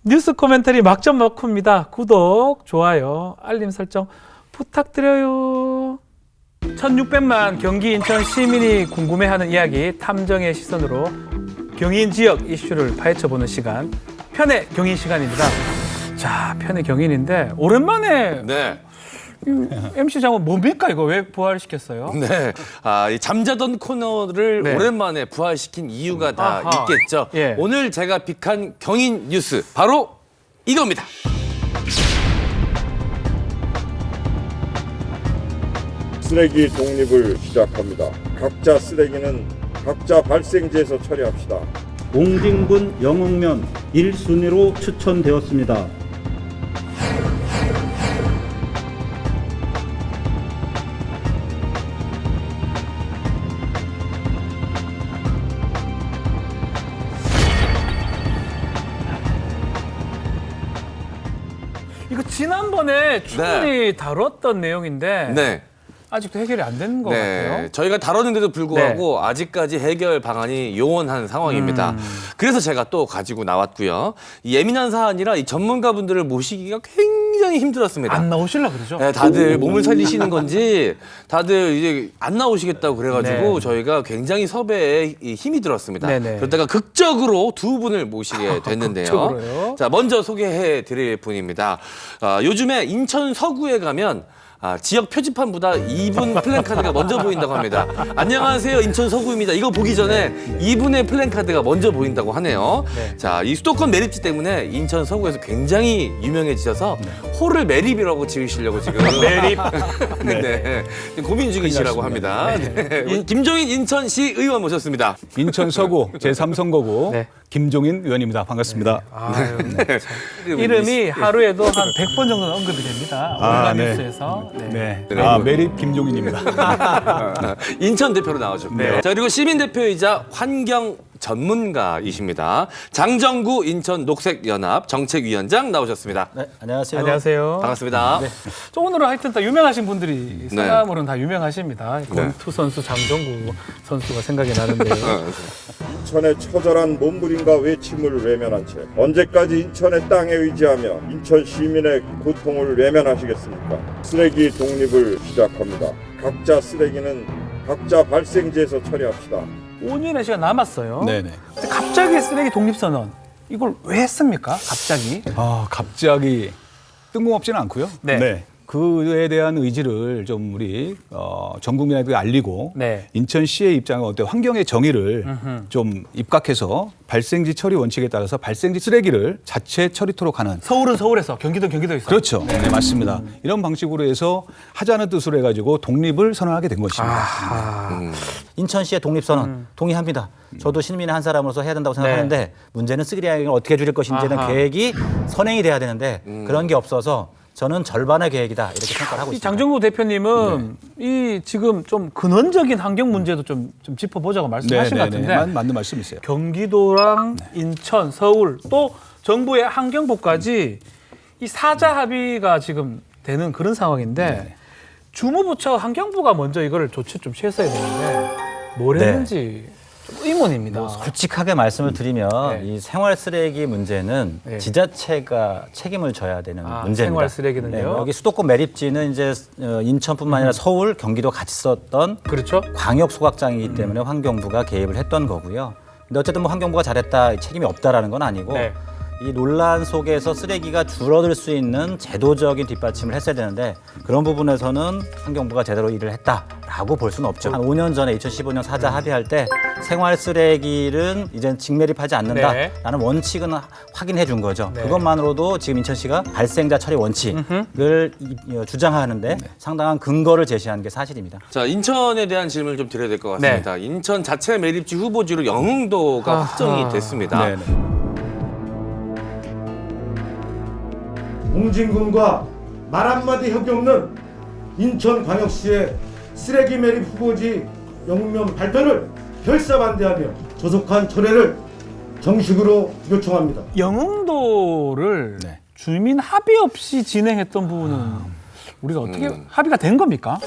뉴스 코멘터리 막점 먹후입니다. 구독, 좋아요, 알림 설정 부탁드려요. 1600만 경기 인천 시민이 궁금해하는 이야기 탐정의 시선으로 경인 지역 이슈를 파헤쳐보는 시간, 편의 경인 시간입니다. 자, 편의 경인인데 오랜만에 네. MC 장원 뭡니까 이거 왜 부활시켰어요? 네. 이 잠자던 코너를 네. 오랜만에 부활시킨 이유가 다 아하. 있겠죠. 예. 오늘 제가 픽한 경인 뉴스 바로 이겁니다. 쓰레기 독립을 시작합니다. 각자 쓰레기는 각자 발생지에서 처리합시다. 옹진군 영흥면 1순위로 추천되었습니다. 이거 지난번에 충분히 다뤘던 내용인데 네. 아직도 해결이 안 된 것 네. 같아요. 저희가 다뤘는데도 불구하고 아직까지 해결 방안이 요원한 상황입니다. 그래서 제가 또 가지고 나왔고요. 이 예민한 사안이라 이 전문가분들을 모시기가 굉장히 힘들었습니다. 안 나오실라 그러죠? 네, 다들 몸을 살리시는 건지 다들 이제 안 나오시겠다고 그래가지고 네. 저희가 굉장히 섭외에 힘이 들었습니다. 네네. 그러다가 극적으로 두 분을 모시게 됐는데요. 극적으로요? 자, 먼저 소개해 드릴 분입니다. 요즘에 인천 서구에 가면 지역 표지판보다 이분 플랜카드가 먼저 보인다고 합니다. 안녕하세요, 인천 서구입니다. 이거 보기 전에 이분의 플랜카드가 먼저 보인다고 하네요. 네. 자, 이 수도권 매립지 때문에 인천 서구에서 굉장히 유명해지셔서 홀을 매립이라고 지으시려고 지금 매립. 네. 고민 중이시라고 합니다. 네. 김종인 인천시 의원 모셨습니다. 인천 서구 제3선거구 네. 김종인 의원입니다. 반갑습니다. 아유, 이름이 하루에도 한 100번 정도는 언급이 됩니다. 온라인 네. 뉴스에서. 네. 네. 매립 김종인입니다. 인천 대표로 나와줬고요. 네. 자, 그리고 시민 대표이자 환경 전문가이십니다. 장정구 인천 녹색연합 정책위원장 나오셨습니다. 네, 안녕하세요. 안녕하세요. 반갑습니다. 저 오늘은 하여튼 다 유명하신 분들이 네. 사람으로는 다 유명하십니다. 권투 선수 장정구 선수가 생각이 나는데요. 인천의 처절한 몸부림과 외침을 외면한 채 언제까지 인천의 땅에 의지하며 인천 시민의 고통을 외면하시겠습니까? 쓰레기 독립을 시작합니다. 각자 쓰레기는 각자 발생지에서 처리합시다. 5년의 시간 남았어요. 네네. 근데 갑자기 쓰레기 독립선언 이걸 왜 했습니까? 갑자기? 갑자기 뜬금없지는 않고요. 네. 그에 대한 의지를 좀 우리 전 국민에게 알리고 네. 인천시의 입장은 어때 환경의 정의를 좀 입각해서 발생지 처리 원칙에 따라서 발생지 쓰레기를 자체 처리토록 하는 서울은 서울에서, 경기도 경기도에서. 그렇죠. 네, 맞습니다. 이런 방식으로 해서 하자는 뜻으로 해가지고 독립을 선언하게 된 것입니다. 인천시의 독립선언 동의합니다. 저도 시민의 한 사람으로서 해야 된다고 생각하는데 문제는 쓰레기를 어떻게 줄일 것인지는 아하. 계획이 선행이 돼야 되는데 그런 게 없어서 저는 절반의 계획이다 이렇게 평가를 하고 이 있습니다. 장정구 대표님은 이 지금 좀 근원적인 환경 문제도 좀 짚어보자고 말씀하신 것 같은데 맞는 말씀이세요. 경기도랑 인천, 서울 또 정부의 환경부까지 이 사자 합의가 지금 되는 그런 상황인데 주무부처 환경부가 먼저 이거를 조치 좀 취했어야 되는데 뭘 네. 했는지 좀 의문입니다. 솔직하게 말씀을 드리면 네. 이 생활 쓰레기 문제는 네. 지자체가 책임을 져야 되는 문제입니다. 생활 쓰레기는요? 여기 수도권 매립지는 이제 인천뿐만 아니라 서울, 경기도 같이 썼던 그렇죠? 광역 소각장이기 때문에 환경부가 개입을 했던 거고요. 근데 어쨌든 뭐 환경부가 잘했다, 책임이 없다라는 건 아니고 네. 이 논란 속에서 쓰레기가 줄어들 수 있는 제도적인 뒷받침을 했어야 되는데 그런 부분에서는 환경부가 제대로 일을 했다라고 볼 수는 없죠. 한 5년 전에 2015년 사자 합의할 때 생활 쓰레기는 이제 직매립하지 않는다라는 원칙은 확인해 준 거죠. 네. 그것만으로도 지금 인천시가 발생자 처리 원칙을 주장하는데 상당한 근거를 제시한 게 사실입니다. 자, 인천에 대한 질문을 좀 드려야 될 것 같습니다. 인천 자체 매립지 후보지로 영흥도가 확정이 됐습니다. 네네. 옹진군과 말 한마디 협의 없는 인천광역시의 쓰레기 매립 후보지 영면 발표를 결사반대하며 조속한 철회를 정식으로 요청합니다. 영흥도를 네. 주민 합의 없이 진행했던 부분은 우리가 어떻게 합의가 된 겁니까?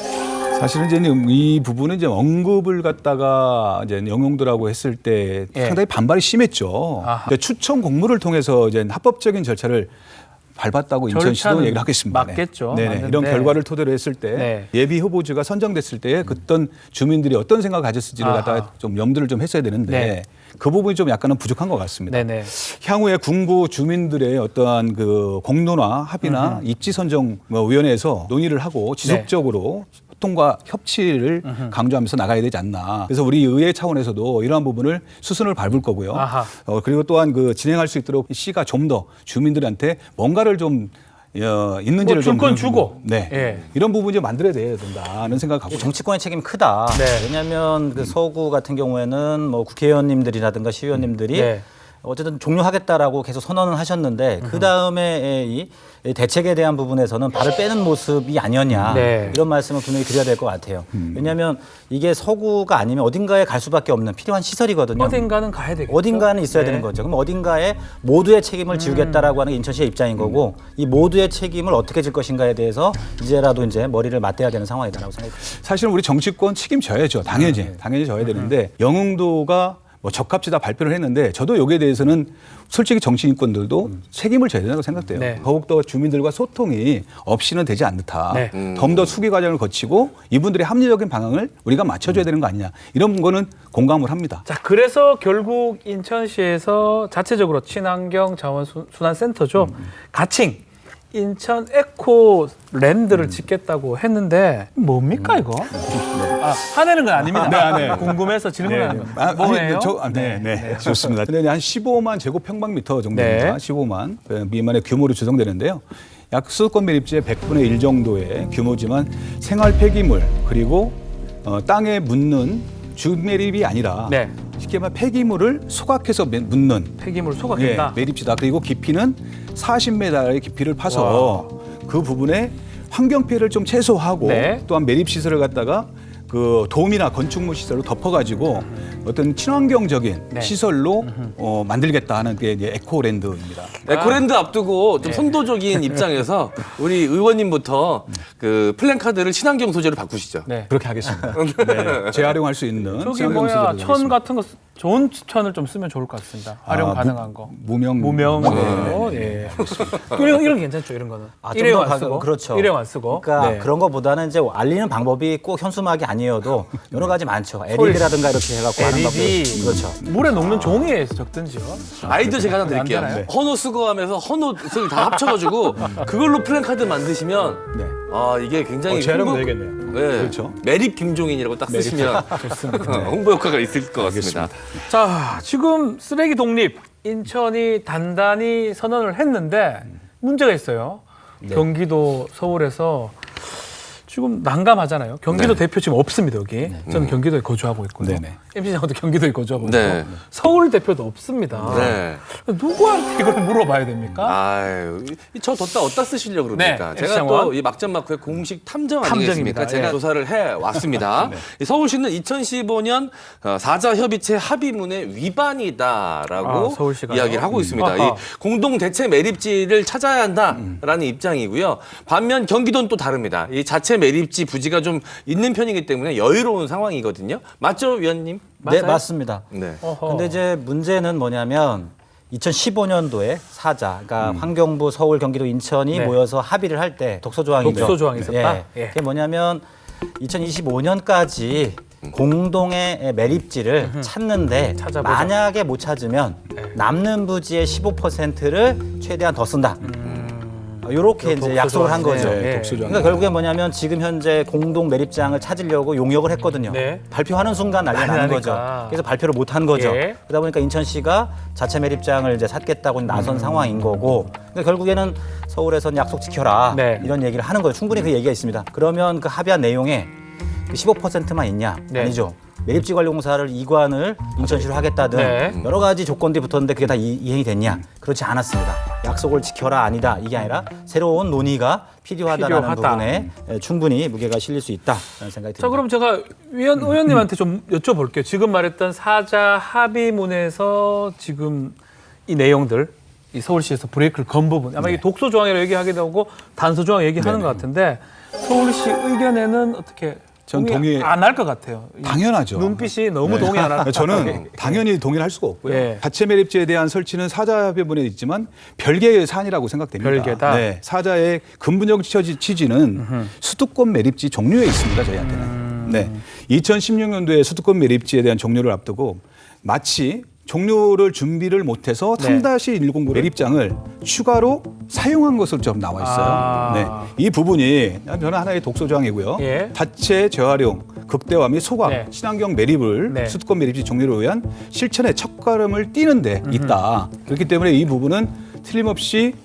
사실은 이제 이 부분은 이제 언급을 갖다가 이제 영웅들하고 했을 때 예. 상당히 반발이 심했죠. 아하. 근데 추천 공모를 통해서 이제 합법적인 절차를 밟았다고 인천시도 절차는 얘기를 하겠습니다. 맞겠죠. 네네. 맞는데. 이런 결과를 토대로 했을 때 네. 예비 후보지가 선정됐을 때 그떤 주민들이 어떤 생각을 가졌을지를 아하. 갖다가 좀 염두를 좀 했어야 되는데 네. 그 부분이 좀 약간은 부족한 것 같습니다. 네네. 향후에 군구 주민들의 어떠한 그 공론화 합의나 입지 선정 위원회에서 논의를 하고 지속적으로 소통과 협치를 강조하면서 나가야 되지 않나. 그래서 우리 의회 차원에서도 이러한 부분을 수순을 밟을 거고요. 아하. 그리고 또한 그 진행할 수 있도록 시가 좀 더 주민들한테 뭔가를 좀 있는지를 뭐 줄 건 좀 주고. 네. 예. 이런 부분이 좀 만들어야 된다는 생각을 갖고 정치권의 책임이 크다. 네. 왜냐하면 그 서구 같은 경우에는 뭐 국회의원님들이라든가 시의원님들이 네. 어쨌든 종료하겠다라고 계속 선언을 하셨는데 그 다음에 이 대책에 대한 부분에서는 발을 빼는 모습이 아니었냐 네. 이런 말씀을 분명히 드려야 될 것 같아요. 왜냐하면 이게 서구가 아니면 어딘가에 갈 수밖에 없는 필요한 시설이거든요. 어딘가는 가야 되겠죠. 어딘가는 있어야 네. 되는 거죠. 그럼 어딘가에 모두의 책임을 지우겠다라고 하는 게 인천시의 입장인 거고 이 모두의 책임을 어떻게 질 것인가에 대해서 이제라도 이제 머리를 맞대야 되는 상황이다라고 생각합니다. 사실은 우리 정치권 책임져야죠. 당연히 져야 되는데 영흥도가 뭐 적합지다 발표를 했는데 저도 여기에 대해서는 솔직히 정치인권들도 책임을 져야 된다고 생각돼요. 네. 더욱더 주민들과 소통이 없이는 되지 않다. 네. 좀 더 수기 과정을 거치고 이분들의 합리적인 방향을 우리가 맞춰줘야 되는 거 아니냐. 이런 거는 공감을 합니다. 자, 그래서 결국 인천시에서 자체적으로 친환경 자원순환센터죠. 가칭 인천 에코랜드를 짓겠다고 했는데 뭡니까 이거? 아, 화내는 건 아닙니다. 네, 네. 궁금해서 질문하는 거. 뭐예요? 네, 좋습니다. 근데 한 15만 제곱평방미터 정도입니다. 네. 15만 미만의 규모로 조성되는데요. 약 수도권 매립지의 100분의 1 정도의 규모지만 생활 폐기물 그리고 땅에 묻는 주매립이 아니라 네. 쉽게 말하면 폐기물을 소각해서 묻는 폐기물 소각했다. 매립지다. 그리고 깊이는 40m의 깊이를 파서 그 부분에 환경 피해를 좀 최소화하고 네. 또한 매립 시설을 갖다가 그 돔이나 건축물 시설로 덮어가지고 어떤 친환경적인 네. 시설로 만들겠다 하는 게 이제 에코랜드입니다. 에코랜드 앞두고 좀 선도적인 입장에서 우리 의원님부터 그 플랜카드를 친환경 소재로 바꾸시죠. 네. 그렇게 하겠습니다. 네, 재활용할 수 있는 저기 친환경 뭐야 소재로 천 하겠습니다. 같은 거 좋은 천을 좀 쓰면 좋을 것 같습니다. 활용 가능한 거. 무명. 무명으로 예. 이런 게 괜찮죠. 이런 거는 일회용 안 쓰고 그렇죠. 일회용 안 쓰고. 그러니까 네. 그런 것보다는 이제 알리는 방법이 꼭 현수막이 아니어도 여러 가지 많죠. LED라든가 이렇게 해갖고 하는 방법. LED 그렇죠. 물에 녹는 종이에 적든지요. 아이디어 제가 하나 안 드릴게요. 되나요? 헌옷 수거하면서 헌옷을 다 합쳐가지고 그걸로 플랜카드 만드시면 네. 이게 굉장히 재활용 되겠네요. 네. 그렇죠. 매립 김종인이라고 딱 쓰시면 홍보 효과가 있을 것 같습니다. 자, 지금 쓰레기 독립 인천이 단단히 선언을 했는데 문제가 있어요. 경기도 서울에서 지금 난감하잖아요. 경기도 대표 지금 없습니다, 여기. 저는 경기도에 거주하고 있고요. 네네. MC 장관도 경기도에 거주하고 네. 있고. 서울 대표도 없습니다. 네. 누구한테 이걸 물어봐야 됩니까? 아유, 저 뒀다 어디다 쓰시려고 그럽니까? 네, 제가 액션원. 또 이 막장마크의 공식 탐정 탐정입니다. 아니겠습니까? 제가 예. 조사를 해왔습니다. 이 서울시는 2015년 사자협의체 합의문의 위반이다라고 서울시가요? 이야기를 하고 있습니다. 아하. 이 공동 대체 매립지를 찾아야 한다라는 입장이고요. 반면 경기도는 또 다릅니다. 이 자체 매립지 부지가 좀 있는 편이기 때문에 여유로운 상황이거든요. 맞죠, 위원님? 네, 맞습니다. 네. 어허. 근데 이제 문제는 뭐냐면 2015년도에 사자, 그러니까 환경부, 서울, 경기도, 인천이 네. 모여서 합의를 할 때 독소조항이죠. 독소조항이 있었다? 예. 예. 그게 뭐냐면 2025년까지 공동의 매립지를 찾는데 찾아보자. 만약에 못 찾으면 남는 부지의 15%를 최대한 더 쓴다. 이렇게 이제 약속을 한 거죠. 네, 독소조항. 그러니까 결국에 뭐냐면 지금 현재 공동 매립장을 찾으려고 용역을 했거든요. 네. 발표하는 순간 난리가 난리 나는 나니까. 거죠. 그래서 발표를 못 한 거죠. 예. 그러다 보니까 인천시가 자체 매립장을 이제 찾겠다고 나선 상황인 거고. 그러니까 결국에는 서울에서는 약속 지켜라 네. 이런 얘기를 하는 거예요. 충분히 그 얘기가 있습니다. 그러면 그 합의한 내용에 그 15%만 있냐? 네. 아니죠. 매립지 관리 공사를 이관을 인천시로 하겠다든 네. 여러 가지 조건들이 붙었는데 그게 다 이행이 됐냐? 그렇지 않았습니다. 약속을 지켜라 아니다 이게 아니라 새로운 논의가 필요하다는 필요하다. 부분에 충분히 무게가 실릴 수 있다라는 생각이 듭니다. 자, 그럼 제가 의원님한테 좀 여쭤볼게요. 지금 말했던 사자 합의문에서 지금 이 내용들, 이 서울시에서 브레이크를 건 부분, 아마 이 독소 조항이라고 얘기하기도 하고 단서 조항 얘기하는 것 같은데 서울시 의견에는 어떻게 전 동의 안 할 것 같아요. 당연하죠. 눈빛이 너무 동의 안 할 것 같아요. 저는 당연히 동의를 할 수가 없고요. 예. 자체 매립지에 대한 설치는 사자협의문에 있지만 별개의 사안이라고 생각됩니다. 별개다? 네, 사자의 근본적 취지는 수도권 매립지 종료에 있습니다. 저희한테는. 네, 2016년도에 수도권 매립지에 대한 종료를 앞두고 마치 종료를 준비를 못해서 네. 3-109 매립장을 추가로 사용한 것으로 좀 나와 있어요. 아. 네, 이 부분이 저는 하나의 독소조항이고요. 예. 자체 재활용, 극대화 및 소각, 네. 친환경 매립을 네. 수도권 매립지 종료를 위한 실천의 첫걸음을 띄는 데 있다. 그렇기 때문에 이 부분은 틀림없이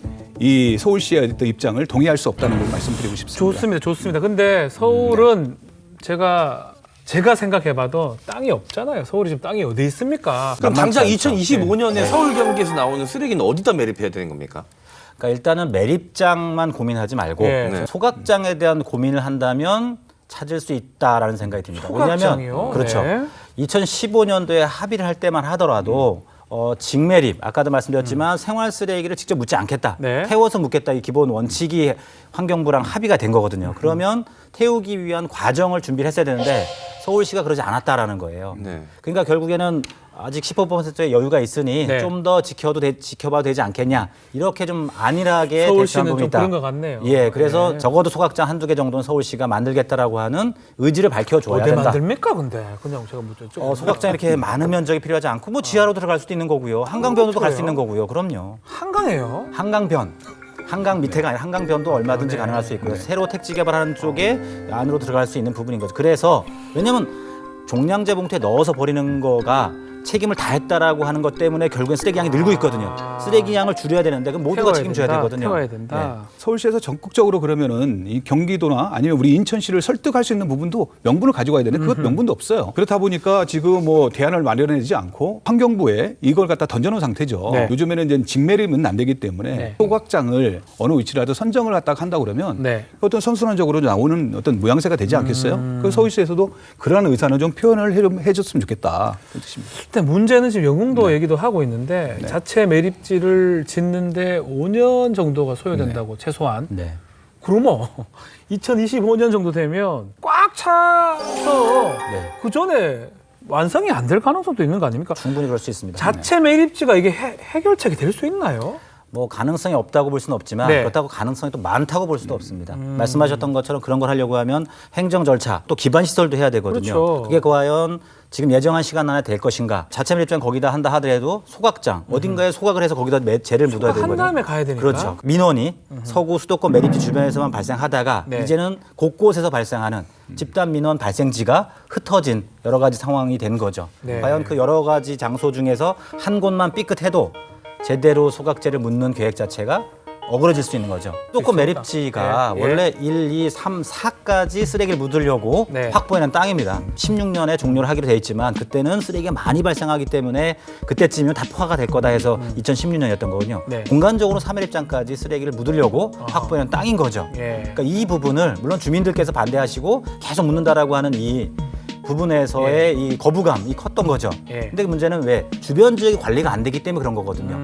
이 서울시의 어떤 입장을 동의할 수 없다는 걸 말씀드리고 싶습니다. 좋습니다. 좋습니다. 근데 서울은 제가 생각해봐도 땅이 없잖아요. 서울이 지금 땅이 어디 있습니까? 그럼 당장 않죠. 2025년에 서울 경기에서 나오는 쓰레기는 어디다 매립해야 되는 겁니까? 그러니까 일단은 매립장만 고민하지 말고 예. 네. 소각장에 대한 고민을 한다면 찾을 수 있다라는 생각이 듭니다. 소각장이요? 그렇죠. 네. 2015년도에 합의를 할 때만 하더라도 직매립, 아까도 말씀드렸지만 생활 쓰레기를 직접 묻지 않겠다. 네. 태워서 묻겠다. 이 기본 원칙이 환경부랑 합의가 된 거거든요. 그러면 태우기 위한 과정을 준비를 했어야 되는데 서울시가 그러지 않았다라는 거예요. 네. 그러니까 결국에는 아직 15%의 여유가 있으니 네. 좀 더 지켜봐도 되지 않겠냐. 이렇게 좀 안일하게 대처한 서울시는 부분이 좀 있다. 그런 것 같네요. 예, 그래서 네. 적어도 소각장 한두 개 정도는 서울시가 만들겠다라고 하는 의지를 밝혀줘야 어디 된다. 만듭니까 근데? 그냥 제가 좀 소각장 이렇게 많은 면적이 필요하지 않고 뭐 지하로 들어갈 수도 있는 거고요. 한강변으로도 갈 수 있는 거고요. 그럼요. 한강이에요? 한강변. 한강 밑에가 아니라 한강변도 얼마든지 네. 가능할 수 있고요. 새로 택지 개발하는 쪽에 안으로 들어갈 수 있는 부분인 거죠. 그래서 왜냐하면 종량제 봉투에 넣어서 버리는 거가 책임을 다했다라고 하는 것 때문에 결국엔 쓰레기 양이 늘고 있거든요. 쓰레기 양을 줄여야 되는데 그럼 모두가 태워야 책임져야 된다, 되거든요. 태워야 된다. 서울시에서 전국적으로 그러면은 이 경기도나 아니면 우리 인천시를 설득할 수 있는 부분도 명분을 가지고 가야 되는데 그것 명분도 없어요. 그렇다 보니까 지금 뭐 대안을 마련하지 않고 환경부에 이걸 갖다 던져놓은 상태죠. 네. 요즘에는 이제 직매립은 안 되기 때문에 네. 소각장을 어느 위치라도 선정을 갖다가 한다 그러면 네. 어떤 선순환적으로 나오는 어떤 모양새가 되지 않겠어요? 그 서울시에서도 그러한 의사는 좀 표현을 해줬으면 좋겠다. 그런 뜻입니다. 일단 문제는 지금 영흥도 얘기도 하고 있는데 자체 매립지를 짓는데 5년 정도가 소요된다고 최소한. 네. 그러면 2025년 정도 되면 꽉 차서 네. 그 전에 완성이 안 될 가능성도 있는 거 아닙니까? 충분히 그럴 수 있습니다. 자체 매립지가 이게 해결책이 될 수 있나요? 뭐 가능성이 없다고 볼 수는 없지만 네. 그렇다고 가능성이 또 많다고 볼 수도 없습니다. 말씀하셨던 것처럼 그런 걸 하려고 하면 행정 절차 또 기반 시설도 해야 되거든요. 그렇죠. 그게 과연 지금 예정한 시간 안에 될 것인가? 자체 매립장 거기다 한다 하더라도 소각장 어딘가에 소각을 해서 거기다 재를 묻어야 되는 한 거죠. 다음에 가야 되니까. 그렇죠. 민원이 서구 수도권 매립지 주변에서만 발생하다가 네. 이제는 곳곳에서 발생하는 집단 민원 발생지가 흩어진 여러 가지 상황이 된 거죠. 네. 과연 그 여러 가지 장소 중에서 한 곳만 삐끗해도 제대로 소각제를 묻는 계획 자체가 어그러질 수 있는 거죠. 수도권 매립지가 예, 예. 원래 1, 2, 3, 4까지 쓰레기를 묻으려고 네. 확보해낸 땅입니다. 16년에 종료를 하기로 돼 있지만 그때는 쓰레기가 많이 발생하기 때문에 그때쯤이면 다 포화가 될 거다 해서 2016년이었던 거거든요. 네. 공간적으로 3매립장까지 쓰레기를 묻으려고 확보해낸 땅인 거죠. 예. 그러니까 이 부분을 물론 주민들께서 반대하시고 계속 묻는다라고 하는 이 부분에서의 이 거부감이 컸던 거죠. 예. 근데 그 문제는 왜 주변 지역이 관리가 안 되기 때문에 그런 거거든요.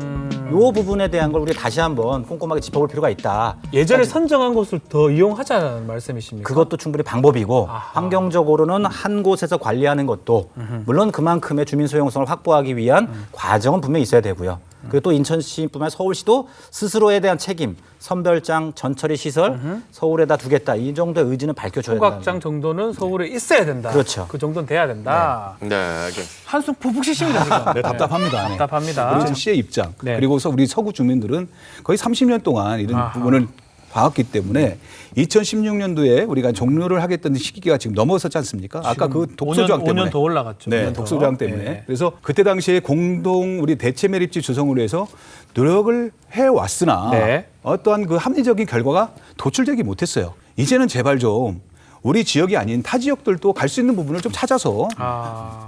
이 부분에 대한 걸 우리가 다시 한번 꼼꼼하게 짚어볼 필요가 있다. 예전에 선정한 곳을 더 이용하자는 말씀이십니까? 그것도 충분히 방법이고 아하. 환경적으로는 한 곳에서 관리하는 것도 물론 그만큼의 주민 소용성을 확보하기 위한 과정은 분명히 있어야 되고요. 그리고 또 인천시뿐만 아니라 서울시도 스스로에 대한 책임, 선별장, 전처리 시설 서울에다 두겠다. 이 정도의 의지는 밝혀줘야 된다. 소각장 정도는 서울에 있어야 된다. 그렇죠. 그 정도는 돼야 된다. 네, 알겠습니다. 한숨 푹푹 쉬십니다 지금. 네, 답답합니다. 네. 답답합니다. 우리 시의 입장 네. 그리고서 우리 서구 주민들은 거의 30년 동안 이런 아하. 부분을 봐왔기 때문에 2016년도에 우리가 종료를 하겠다는 시기가 지금 넘어섰지 않습니까? 아까 그 독소조항 때문에 5년 더 올라갔죠. 네, 5년 더. 독소조항 때문에. 네. 그래서 그때 당시에 공동 우리 대체 매립지 조성으로 해서 노력을 해왔으나 네. 어떠한 그 합리적인 결과가 도출되지 못했어요. 이제는 제발 좀 우리 지역이 아닌 타 지역들도 갈 수 있는 부분을 좀 찾아서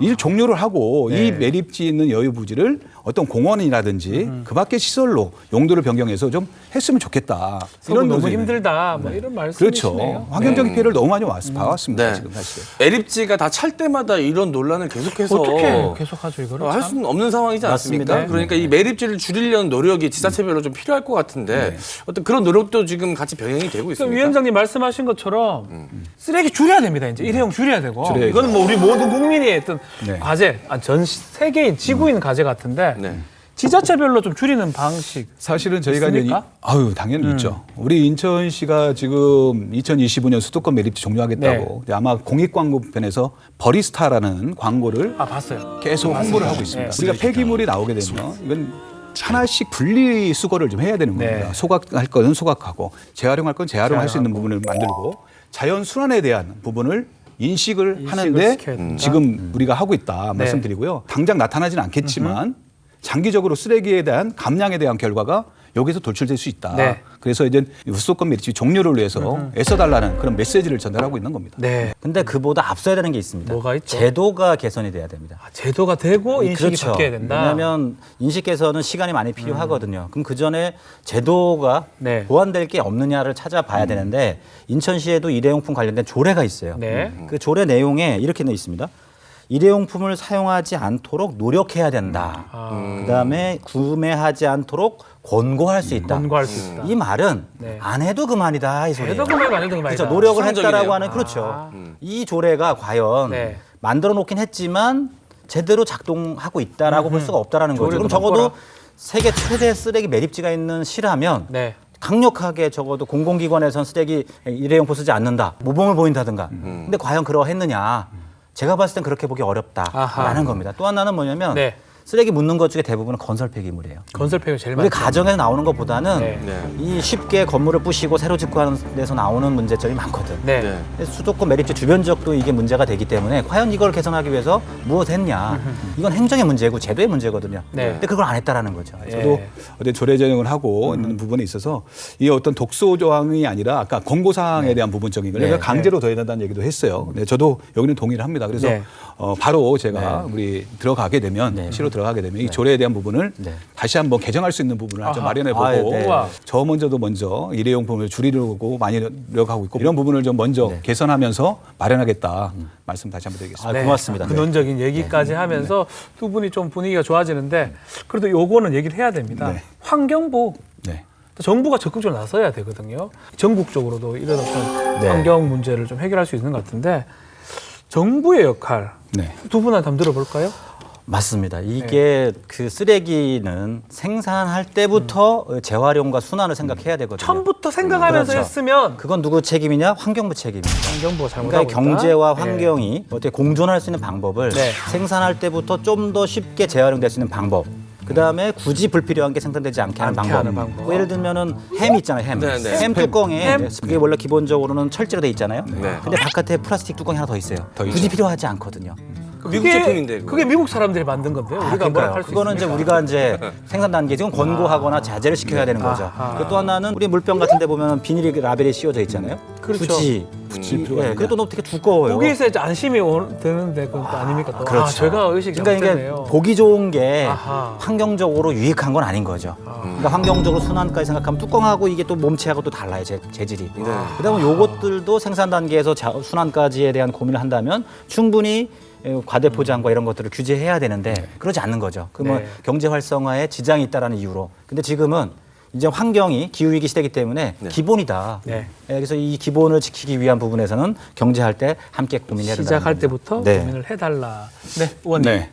일 종료를 하고 네. 이 매립지 있는 여유 부지를 어떤 공원이라든지 그 밖의 시설로 용도를 변경해서 좀 했으면 좋겠다. 이런 너무 논의는. 힘들다. 뭐 이런 말씀이시네요. 그렇죠. 환경적인 피해를 너무 많이 봐왔습니다. 네. 지금 사실. 매립지가 다 찰 때마다 이런 논란을 계속해서 어떻게 계속하죠 이거를? 할 참? 수는 없는 상황이지 않습니까? 맞습니다. 그러니까 이 매립지를 줄이려는 노력이 지자체별로 좀 필요할 것 같은데 어떤 그런 노력도 지금 같이 병행이 되고 그러니까 있습니다. 위원장님 말씀하신 것처럼 쓰레기 줄여야 됩니다. 이제 일회용 줄여야 되고. 줄여야죠. 이거는 뭐 우리 모든 국민이 어떤 네. 과제, 전 세계인 지구인 과제 같은데 네. 지자체별로 좀 줄이는 방식. 사실은 저희가 이제 있습니까? 당연히 있죠. 우리 인천시가 지금 2025년 수도권 매립지 종료하겠다고 아마 공익광고편에서 버리스타라는 광고를 봤어요. 계속 홍보를 하고 있습니다. 우리가 폐기물이 나오게 되면 이건 하나씩 분리 수거를 좀 해야 되는 겁니다. 네. 소각할 거는 소각하고 재활용할 건 재활용할 수 있는 부분을 만들고 자연 순환에 대한 부분을 인식을 하는데 시켜야 된다. 지금 우리가 하고 있다 말씀드리고요. 당장 나타나지는 않겠지만 장기적으로 쓰레기에 대한 감량에 대한 결과가 여기서 돌출될 수 있다. 네. 그래서 이제 수도권 매립지 종료를 위해서 애써달라는 그런 메시지를 전달하고 있는 겁니다. 네. 근데 그보다 앞서야 되는 게 있습니다. 뭐가 있죠? 제도가 개선이 돼야 됩니다. 제도가 되고 인식이 그렇죠. 바뀌어야 된다. 왜냐하면 인식 개선은 시간이 많이 필요하거든요. 그럼 그 전에 제도가 네. 보완될 게 없느냐를 찾아봐야 되는데 인천시에도 일회용품 관련된 조례가 있어요. 네. 그 조례 내용에 이렇게 돼 있습니다. 일회용품을 사용하지 않도록 노력해야 된다. 그다음에 구매하지 않도록 권고할 수 있다. 권고할 수 있다. 이 말은 네. 안 해도 그만이다 이 소리예요. 해도 그만 안 해도 그만이다. 그렇죠. 노력을 수상적이네요. 했다라고 하는 그렇죠. 이 조례가 과연 네. 만들어 놓긴 했지만 제대로 작동하고 있다라고 볼 수가 없다라는 거죠. 조례도 그럼 적어도 바꿔라. 세계 최대 쓰레기 매립지가 있는 시라면 네. 강력하게 적어도 공공기관에선 쓰레기 일회용품 쓰지 않는다. 모범을 보인다든가. 근데 과연 그러했느냐. 제가 봤을 땐 그렇게 보기 어렵다라는 아하. 겁니다. 또 하나는 뭐냐면 네. 쓰레기 묻는 것 중에 대부분은 건설 폐기물이에요. 건설 폐기물 제일 우리 많죠. 가정에서 나오는 것보다는 네. 네. 이 쉽게 건물을 부시고 새로 짓고 하는 데서 나오는 문제점이 많거든. 네. 네. 수도권 매립지 주변 지역도 이게 문제가 되기 때문에 과연 이걸 개선하기 위해서 무엇 했냐. 이건 행정의 문제고 제도의 문제거든요. 네. 근데 그걸 안 했다라는 거죠. 저도 어떤 조례 제정을 하고 있는 부분에 있어서 이 어떤 독소 조항이 아니라 아까 권고 사항에 대한 부분적인 걸 네. 강제로 더해야 된다는 얘기도 했어요. 네, 저도 여기는 동의를 합니다. 그래서 네. 바로 제가 우리 들어가게 되면 시로 들어가게 되면 이 조례에 대한 부분을 네. 다시 한번 개정할 수 있는 부분을 좀 아하. 마련해 아, 보고 네. 저 먼저 일회용품을 줄이려고 많이 노력하고 있고 이런 부분을 좀 먼저 개선하면서 마련하겠다 말씀 다시 한번 드리겠습니다. 아, 고맙습니다. 네. 근원적인 얘기까지 하면서 두 분이 좀 분위기가 좋아지는데 그래도 요거는 얘기를 해야 됩니다. 네. 환경부 네. 정부가 적극적으로 나서야 되거든요. 전국적으로도 이런 어떤 네. 환경 문제를 좀 해결할 수 있는 것 같은데 정부의 역할 네. 두 분한테 한번 들어볼까요? 맞습니다. 이게 그 쓰레기는 생산할 때부터 재활용과 순환을 생각해야 되거든요. 처음부터 생각하면서 그렇죠. 했으면 그건 누구 책임이냐? 환경부 책임입니다. 환경부가 잘못하고 그러니까 경제와 있다. 환경이 어떻게 공존할 수 있는 방법을 네. 생산할 때부터 좀 더 쉽게 재활용될 수 있는 방법. 그 다음에 굳이 불필요한 게 생산되지 않게 하는 않게 방법. 하는 방법. 뭐 예를 들면은 햄 있잖아요, 햄. 네, 네. 햄 뚜껑에 햄. 그게 원래 기본적으로는 철제로 돼 있잖아요. 네. 근데 바깥에 플라스틱 뚜껑이 하나 더 있어요. 굳이 필요하지 않거든요. 미국 제품인데 그거. 그게 미국 사람들이 만든 건데요. 우리가 뭐라 할수 그거는 이제 우리가 이제 생산 단계 지금 권고하거나 자제를 시켜야 되는 거죠. 그리고 또 하나는 우리 물병 같은 데 보면 비닐이 라벨이 씌워져 있잖아요. 그렇죠. 굳이 필요가 있냐. 그래도 너무 되게 두꺼워요. 거기에서 이제 안심이 드는데 그건 또 아닙니까? 또. 그렇죠. 아, 제가 의식이 그러니까 잘못됐네요. 이게 보기 좋은 게 아하. 환경적으로 유익한 건 아닌 거죠. 그러니까 환경적으로 순환까지 생각하면 뚜껑하고 이게 또 몸체하고 또 달라요, 재질이. 그다음에 요것들도 생산 단계에서 순환까지에 대한 고민을 한다면 충분히 과대 포장과 이런 것들을 규제해야 되는데 그러지 않는 거죠. 그러면 네. 경제 활성화에 지장이 있다라는 이유로. 근데 지금은 이제 환경이 기후위기 시대이기 때문에 기본이다. 네. 그래서 이 기본을 지키기 위한 부분에서는 경제할 때 함께 고민해야 된다. 시작할 때부터 네. 고민을 해달라. 네, 의원님. 네.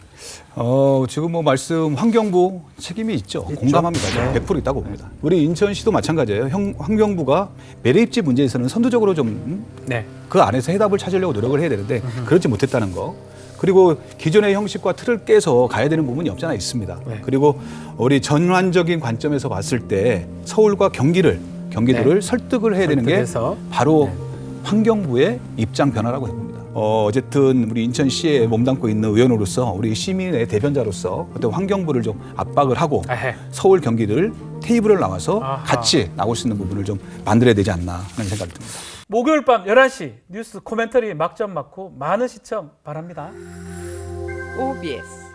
지금 뭐 말씀 환경부 책임이 있죠. 공감합니다. 저는 100% 있다고 봅니다. 우리 인천시도 마찬가지예요. 환경부가 매립지 문제에서는 선두적으로 좀 네. 그 안에서 해답을 찾으려고 노력을 해야 되는데 그렇지 못했다는 거. 그리고 기존의 형식과 틀을 깨서 가야 되는 부분이 없잖아 있습니다. 네. 그리고 우리 전환적인 관점에서 봤을 때 서울과 경기도를 설득을 해야 되는 게 설득해서. 바로 환경부의 입장 변화라고 봅니다. 어쨌든 우리 인천시에 몸담고 있는 의원으로서 우리 시민의 대변자로서 어떤 환경부를 좀 압박을 하고 에헤. 서울 경기도를 테이블을 나와서 아하. 같이 나올 수 있는 부분을 좀 만들어야 되지 않나 하는 생각이 듭니다. 목요일 밤 11시 뉴스 코멘터리 막점 맞고 많은 시청 바랍니다. OBS